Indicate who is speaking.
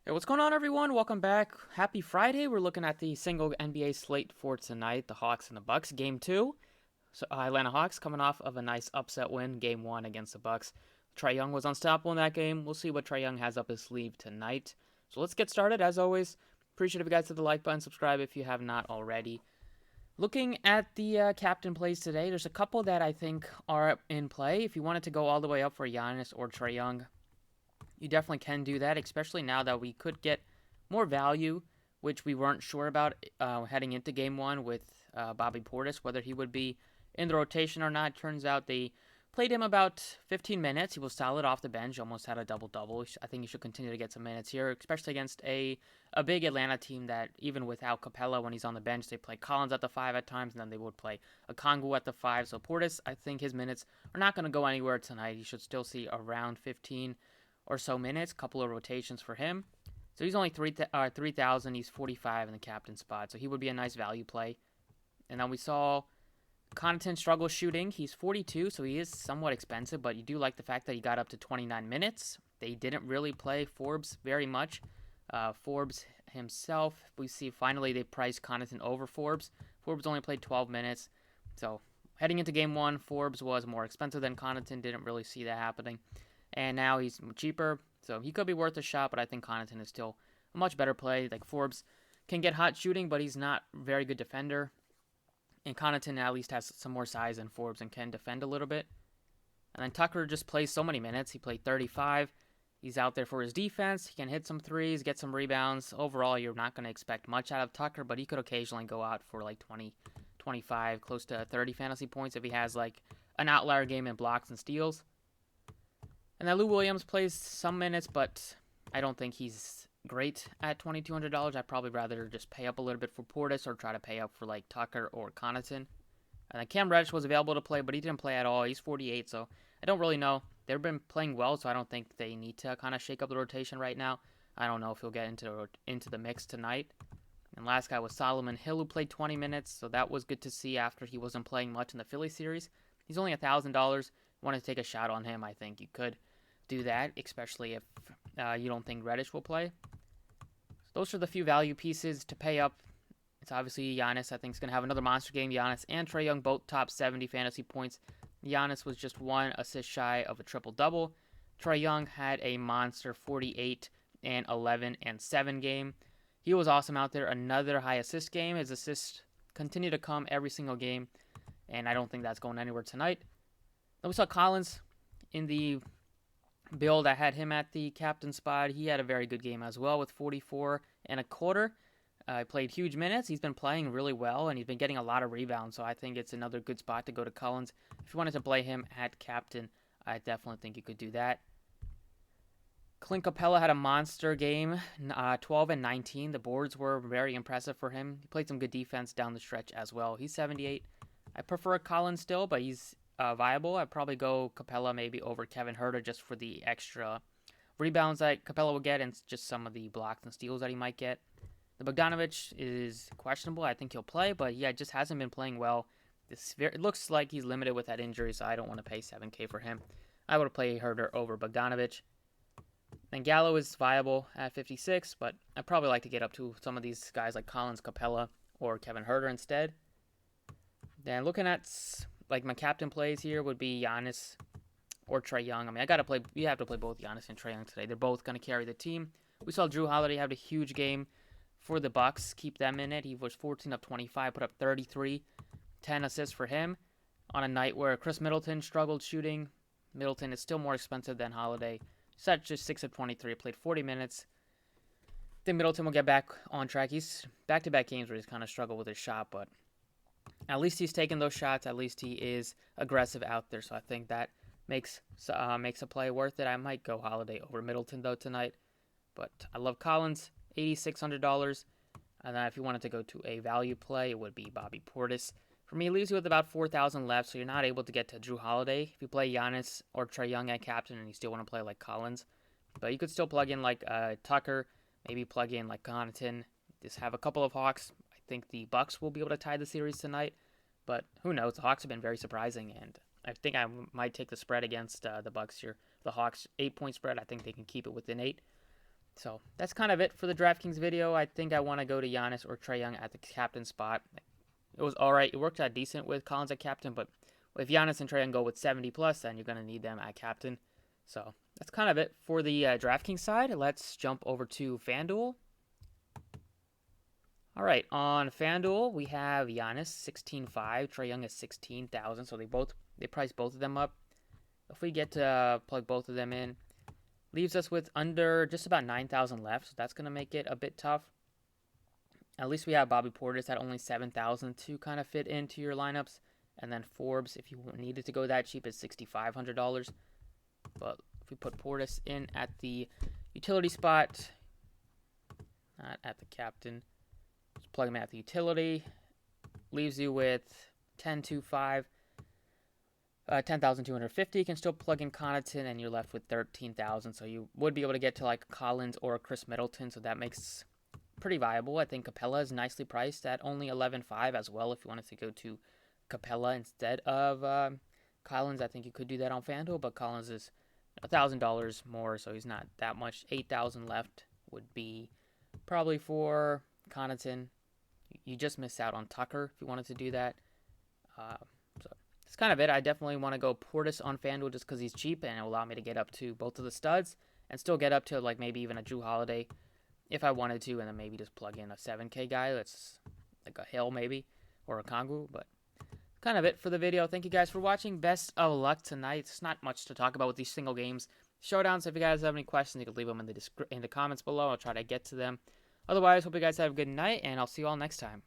Speaker 1: Hey, what's going on, everyone? Welcome back. Happy Friday. We're looking at the single NBA slate for tonight, the Hawks and the Bucks, Game 2. So, Atlanta Hawks coming off of a nice upset win, Game 1 against the Bucks. Trae Young was unstoppable in that game. We'll see what Trae Young has up his sleeve tonight. So let's get started. As always, appreciate if you guys hit the like button, subscribe if you have not already. Looking at the captain plays today, there's a couple that I think are in play. If you wanted to go all the way up for Giannis or Trae Young, you definitely can do that, especially now that we could get more value, which we weren't sure about heading into game one with Bobby Portis, whether he would be in the rotation or not. Turns out they played him about 15 minutes. He was solid off the bench, almost had a double-double. I think he should continue to get some minutes here, especially against a big Atlanta team that, even without Capella when he's on the bench, they play Collins at the 5 at times, and then they would play Okongwu at the 5. So Portis, I think his minutes are not going to go anywhere tonight. He should still see around 15 or so minutes, couple of rotations for him. So he's only 3,000. He's 45 in the captain spot, so he would be a nice value play. And then we saw Connaughton struggle shooting. He's 42, so he is somewhat expensive, but you do like the fact that he got up to 29 minutes. They didn't really play Forbes very much. Forbes himself, we see finally they priced Connaughton over Forbes. Forbes only played 12 minutes. So heading into game one, Forbes was more expensive than Connaughton. Didn't really see that happening. And now he's cheaper, so he could be worth a shot, but I think Connaughton is still a much better play. Like, Forbes can get hot shooting, but he's not a very good defender. And Connaughton at least has some more size than Forbes and can defend a little bit. And then Tucker just plays so many minutes. He played 35. He's out there for his defense. He can hit some threes, get some rebounds. Overall, you're not going to expect much out of Tucker, but he could occasionally go out for like 20, 25, close to 30 fantasy points if he has like an outlier game in blocks and steals. And then Lou Williams plays some minutes, but I don't think he's great at $2,200. I'd probably rather just pay up a little bit for Portis or try to pay up for like Tucker or Connaughton. And then Cam Reddish was available to play, but he didn't play at all. He's 48, so I don't really know. They've been playing well, so I don't think they need to kind of shake up the rotation right now. I don't know if he'll get into the mix tonight. And last guy was Solomon Hill, who played 20 minutes, so that was good to see after he wasn't playing much in the Philly series. He's only $1,000. Want to take a shot on him, I think you could do that, especially if you don't think Reddish will play. So those are the few value pieces to pay up. It's obviously Giannis. I think is going to have another monster game. Giannis and Trae Young both top 70 fantasy points. Giannis was just one assist shy of a triple-double. Trae Young had a monster 48 and 11 and 7 game. He was awesome out there. Another high assist game. His assists continue to come every single game, and I don't think that's going anywhere tonight. Then we saw Collins in the build. I had him at the captain spot. He had a very good game as well with 44 and a quarter. He played huge minutes. He's been playing really well, and he's been getting a lot of rebounds, so I think it's another good spot to go to Collins. If you wanted to play him at captain, I definitely think you could do that. Clint Capella had a monster game, 12 and 19. The boards were very impressive for him. He played some good defense down the stretch as well. He's 78. I prefer Collins still, but he's viable. I'd probably go Capella maybe over Kevin Huerter just for the extra rebounds that Capella will get and just some of the blocks and steals that he might get. The Bogdanovic is questionable. I think he'll play, but yeah, just hasn't been playing well. It looks like he's limited with that injury, so I don't want to pay $7K for him. I would play Huerter over Bogdanovic. Then Gallo is viable at 56, but I'd probably like to get up to some of these guys like Collins, Capella, or Kevin Huerter instead. Then looking at like my captain plays here would be Giannis or Trae Young. I mean, you have to play both Giannis and Trae Young today. They're both going to carry the team. We saw Drew Holiday have a huge game for the Bucks. Keep them in it. He was 14 of 25, put up 33, 10 assists for him on a night where Chris Middleton struggled shooting. Middleton is still more expensive than Holiday. He's just 6 of 23, played 40 minutes. I think Middleton will get back on track. He's back-to-back games where he's kind of struggled with his shot, but at least he's taking those shots. At least he is aggressive out there. So I think that makes a play worth it. I might go Holiday over Middleton though tonight. But I love Collins, $8,600. And then if you wanted to go to a value play, it would be Bobby Portis. For me, it leaves you with about 4,000 left, so you're not able to get to Drew Holiday if you play Giannis or Trae Young at captain and you still want to play like Collins. But you could still plug in like Tucker, maybe plug in like Connaughton. Just have a couple of Hawks. I think the Bucks will be able to tie the series tonight, but who knows? The Hawks have been very surprising, and I think I might take the spread against the Bucks here. The Hawks 8-point spread. I think they can keep it within 8. So that's kind of it for the DraftKings video. I think I want to go to Giannis or Trae Young at the captain spot. It was all right. It worked out decent with Collins at captain, but if Giannis and Trae Young go with 70 plus, then you're going to need them at captain. So that's kind of it for the DraftKings side. Let's jump over to FanDuel. All right, on FanDuel we have Giannis 16.5, Trae Young is 16,000. So they priced both of them up. If we get to plug both of them in, leaves us with under just about 9,000 left. So that's going to make it a bit tough. At least we have Bobby Portis at only 7,000 to kind of fit into your lineups. And then Forbes, if you needed to go that cheap, is $6,500. But if we put Portis in at the utility spot, not at the captain, just plug him at the utility, leaves you with 10,250. You can still plug in Connaughton, and you're left with 13,000. So you would be able to get to like Collins or Chris Middleton. So that makes pretty viable. I think Capella is nicely priced at only 11.5 as well. If you wanted to go to Capella instead of Collins, I think you could do that on FanDuel. But Collins is $1,000 more, so he's not that much. 8,000 left would be probably for Connaughton. You just missed out on Tucker if you wanted to do that. So that's kind of it. I definitely want to go Portis on FanDuel just because he's cheap and it will allow me to get up to both of the studs and still get up to like maybe even a Drew Holiday if I wanted to, and then maybe just plug in a 7K guy that's like a Hill maybe or a Kongu. But kind of it for the video. Thank you guys for watching. Best of luck tonight. It's not much to talk about with these single games showdowns. If you guys have any questions, you can leave them in the comments below. I'll try to get to them. Otherwise, hope you guys have a good night, and I'll see you all next time.